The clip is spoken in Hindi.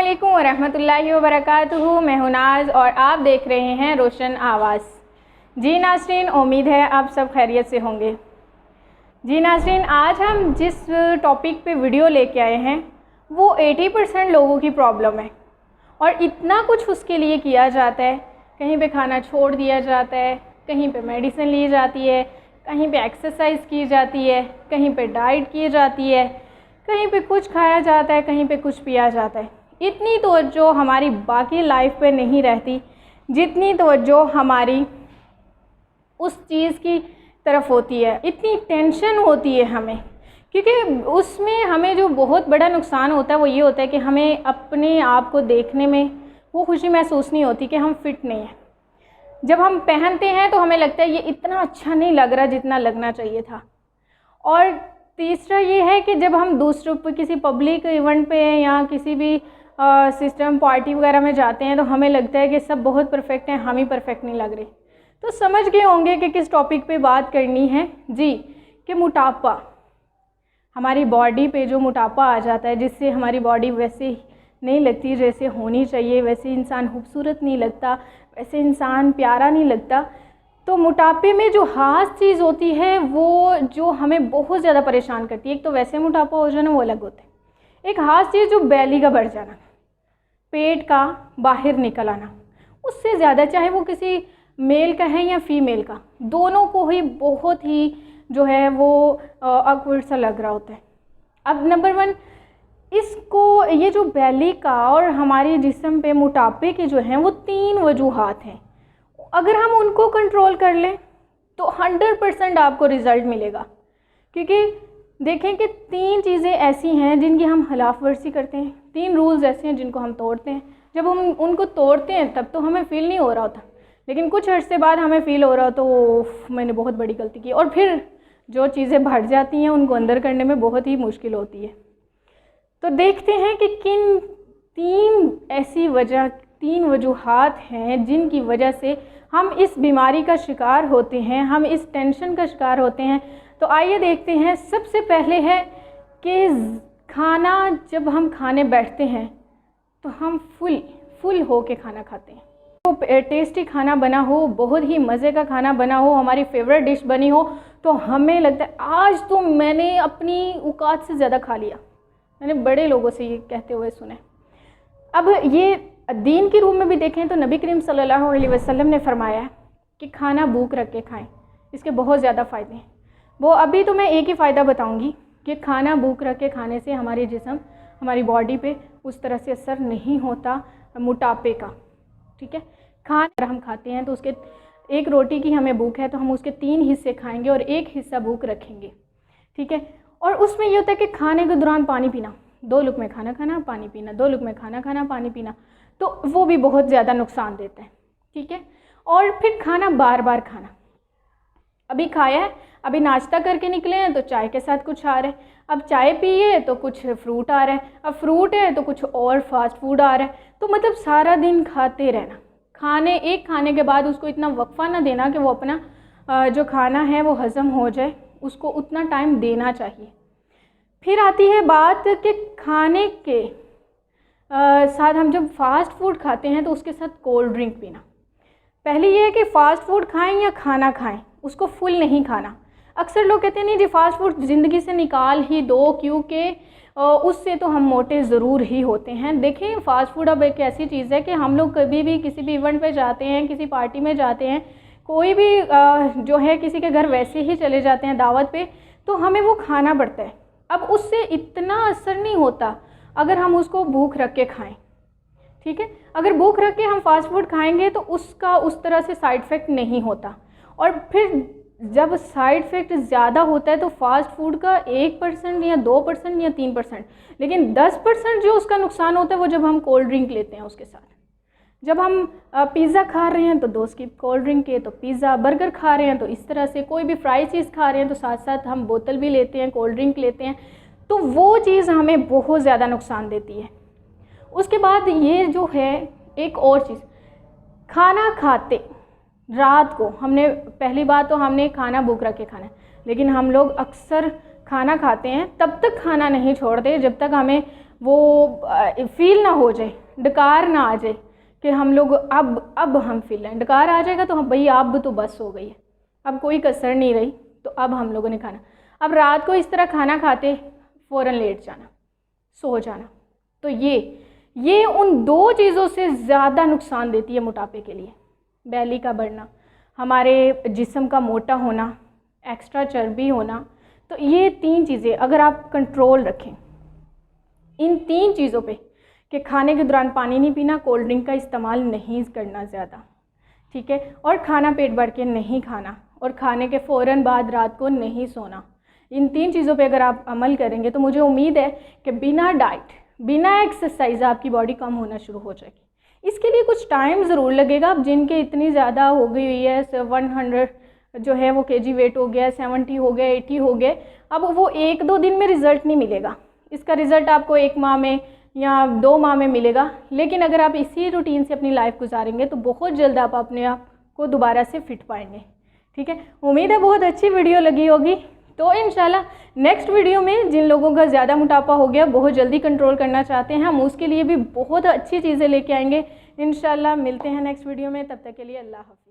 अस्सलामुअलैकुम वरहमतुल्लाहि वबरकातुहू। मैं हूं नाज और आप देख रहे हैं रोशन आवाज़। जी नाज़रीन, उम्मीद है आप सब खैरियत से होंगे। जी नाज़रीन, आज हम जिस टॉपिक पे वीडियो लेके आए हैं वो 80% लोगों की प्रॉब्लम है और इतना कुछ उसके लिए किया जाता है। कहीं पे खाना छोड़ दिया जाता है, कहीं पे मेडिसिन ली जाती है, कहीं पे एक्सरसाइज की जाती है, कहीं पे डाइट की जाती है, कहीं पे कुछ खाया जाता है, कहीं पे कुछ पिया जाता है। इतनी तवज्जो हमारी बाकी लाइफ पे नहीं रहती जितनी तवज्जो हमारी उस चीज़ की तरफ होती है। इतनी टेंशन होती है हमें, क्योंकि उसमें हमें जो बहुत बड़ा नुकसान होता है वो ये होता है कि हमें अपने आप को देखने में वो खुशी महसूस नहीं होती कि हम फिट नहीं हैं। जब हम पहनते हैं तो हमें लगता है ये इतना अच्छा नहीं लग रहा जितना लगना चाहिए था। और तीसरा ये है कि जब हम दूसरों पर किसी पब्लिक इवेंट पे या किसी भी सिस्टम पार्टी वगैरह में जाते हैं तो हमें लगता है कि सब बहुत परफेक्ट हैं, हम ही परफेक्ट नहीं लग रहे। तो समझ गए होंगे कि किस टॉपिक पे बात करनी है जी, कि मोटापा। हमारी बॉडी पे जो मोटापा आ जाता है जिससे हमारी बॉडी वैसे नहीं लगती जैसे होनी चाहिए, वैसे इंसान खूबसूरत नहीं लगता, वैसे इंसान प्यारा नहीं लगता। तो मोटापे में जो ख़ास चीज़ होती है वो जो हमें बहुत ज़्यादा परेशान करती है, एक तो वैसे मोटापा हो जाना वो अलग होता है, एक ख़ास चीज़ जो बैली का बढ़ जाना, पेट का बाहर निकल आना, उससे ज़्यादा चाहे वो किसी मेल का है या फीमेल का, दोनों को ही बहुत ही जो है वो ऑकवर्ड सा लग रहा होता है। अब नंबर 1, इसको ये जो बैली का और हमारे जिस्म पे मोटापे के जो हैं वो 3 वजूहात हैं। अगर हम उनको कंट्रोल कर लें तो 100% आपको रिज़ल्ट मिलेगा, क्योंकि देखें कि 3 चीज़ें ऐसी हैं जिनकी हम खिलाफ वर्जी करते हैं, 3 रूल्स ऐसे हैं जिनको हम तोड़ते हैं। जब हम उनको तोड़ते हैं तब तो हमें फ़ील नहीं हो रहा होता, लेकिन कुछ अर्से बाद हमें फ़ील हो रहा हो तो मैंने बहुत बड़ी गलती की, और फिर जो चीज़ें बढ़ जाती हैं उनको अंदर करने में बहुत ही मुश्किल होती है। तो देखते हैं कि किन 3 वजूहात हैं जिनकी वजह से हम इस बीमारी का शिकार होते हैं, हम इस टेंशन का शिकार होते हैं। तो आइए देखते हैं। सबसे पहले है कि खाना, जब हम खाने बैठते हैं तो हम फुल हो के खाना खाते हैं। तो टेस्टी खाना बना हो, बहुत ही मज़े का खाना बना हो, हमारी फेवरेट डिश बनी हो, तो हमें लगता है आज तो मैंने अपनी औकात से ज़्यादा खा लिया। मैंने बड़े लोगों से ये कहते हुए सुने। अब ये दीन की रूप में भी देखें तो नबी करीम सल्लल्लाहु अलैहि वसल्लम ने फरमाया है कि खाना भूख रख के खाएं, इसके बहुत ज़्यादा फ़ायदे हैं। वो अभी तो मैं एक ही फ़ायदा बताऊंगी कि खाना भूख रख के खाने से हमारे जिस्म, हमारी बॉडी पे उस तरह से असर नहीं होता मोटापे का। ठीक है, खाना हम खाते हैं तो उसके एक रोटी की हमें भूख है तो हम उसके 3 हिस्से खाएंगे और 1 हिस्सा भूख रखेंगे। ठीक है, और उसमें ये होता है कि खाने के दौरान पानी पीना, 2 लुक़मे खाना खाना, पानी पीना, 2 लुक़मे खाना खाना, पानी पीना, तो वो भी बहुत ज़्यादा नुकसान देता है। ठीक है, और फिर खाना बार बार खाना, अभी खाया है, अभी नाश्ता करके निकले हैं तो चाय के साथ कुछ आ रहा है, अब चाय पिए तो कुछ फ्रूट आ रहा है, अब फ्रूट है तो कुछ और फास्ट फूड आ रहा है। तो मतलब सारा दिन खाते रहना। एक खाने के बाद उसको इतना वक्फा ना देना कि वो अपना जो खाना है वो हज़म हो जाए, उसको उतना टाइम देना चाहिए। फिर आती है बात कि खाने के साथ हम जब फास्ट फूड खाते हैं तो उसके साथ कोल्ड ड्रिंक पीना। पहले ये है कि फ़ास्ट फूड खाएं या खाना खाएं, उसको फुल नहीं खाना। अक्सर लोग कहते हैं नहीं जी फ़ास्ट फूड ज़िंदगी से निकाल ही दो, क्योंकि उससे तो हम मोटे ज़रूर ही होते हैं। देखें, फ़ास्ट फूड अब एक ऐसी चीज़ है कि हम लोग कभी भी किसी भी इवेंट पे जाते हैं, किसी पार्टी में जाते हैं, कोई भी जो है किसी के घर वैसे ही चले जाते हैं दावत पे, तो हमें वो खाना पड़ता है। अब उससे इतना असर नहीं होता अगर हम उसको भूख रख के खाएं। ठीक है, अगर भूख रख के हम फास्ट फूड खाएंगे तो उसका उस तरह से साइड इफ़ेक्ट नहीं होता। और फिर जब साइड इफ़ेक्ट ज़्यादा होता है तो फास्ट फूड का 1% या 2% या 3%, लेकिन 10% जो उसका नुकसान होता है वो जब हम कोल्ड ड्रिंक लेते हैं उसके साथ। जब हम पिज़्ज़ा खा रहे हैं तो 2 स्किप कोल्ड ड्रिंक के, तो पिज़्ज़ा, बर्गर खा रहे हैं तो इस तरह से, कोई भी फ्राई चीज़ खा रहे हैं तो साथ साथ हम बोतल भी लेते हैं, कोल्ड ड्रिंक लेते हैं, तो वो चीज़ हमें बहुत ज़्यादा नुकसान देती है। उसके बाद ये जो है एक और चीज़, खाना खाते रात को हमने, पहली बात तो हमने खाना भूख रख के खाना है, लेकिन हम लोग अक्सर खाना खाते हैं तब तक खाना नहीं छोड़ते जब तक हमें वो फील ना हो जाए, डकार ना आ जाए कि हम लोग अब हम फील हैं। डकार आ जाएगा तो हम भाई अब तो बस हो गई है, अब कोई कसर नहीं रही, तो अब हम लोगों ने खाना। अब रात को इस तरह खाना खाते फ़ौरन लेट जाना, सो जाना, तो ये उन 2 चीज़ों से ज़्यादा नुकसान देती है मोटापे के लिए। बैली का बढ़ना, हमारे जिस्म का मोटा होना, एक्स्ट्रा चर्बी होना, तो ये 3 चीज़ें अगर आप कंट्रोल रखें इन 3 चीज़ों पे, कि खाने के दौरान पानी नहीं पीना, कोल्ड ड्रिंक का इस्तेमाल नहीं करना ज़्यादा, ठीक है, और खाना पेट भर के नहीं खाना, और खाने के फ़ौरन बाद रात को नहीं सोना, इन 3 चीज़ों पे अगर आप अमल करेंगे तो मुझे उम्मीद है कि बिना डाइट, बिना एक्सरसाइज आपकी बॉडी कम होना शुरू हो जाएगी। इसके लिए कुछ टाइम ज़रूर लगेगा। अब जिनके इतनी ज़्यादा हो गई हुई है, 100 जो है वो केजी वेट हो गया, 70 हो गया, 80 हो गए, अब वो 1-2 दिन में रिज़ल्ट नहीं मिलेगा। इसका रिज़ल्ट आपको 1 माह में या 2 माह में मिलेगा। लेकिन अगर आप इसी रूटीन से अपनी लाइफ गुजारेंगे तो बहुत जल्द आप अपने आप को दोबारा से फिट पाएंगे, ठीक है। उम्मीद है बहुत अच्छी वीडियो लगी होगी। तो इंशाल्लाह नेक्स्ट वीडियो में जिन लोगों का ज़्यादा मोटापा हो गया, बहुत जल्दी कंट्रोल करना चाहते हैं, हम उसके लिए भी बहुत अच्छी चीज़ें लेके आएंगे इंशाल्लाह। मिलते हैं नेक्स्ट वीडियो में, तब तक के लिए अल्लाह हाफ़िज़।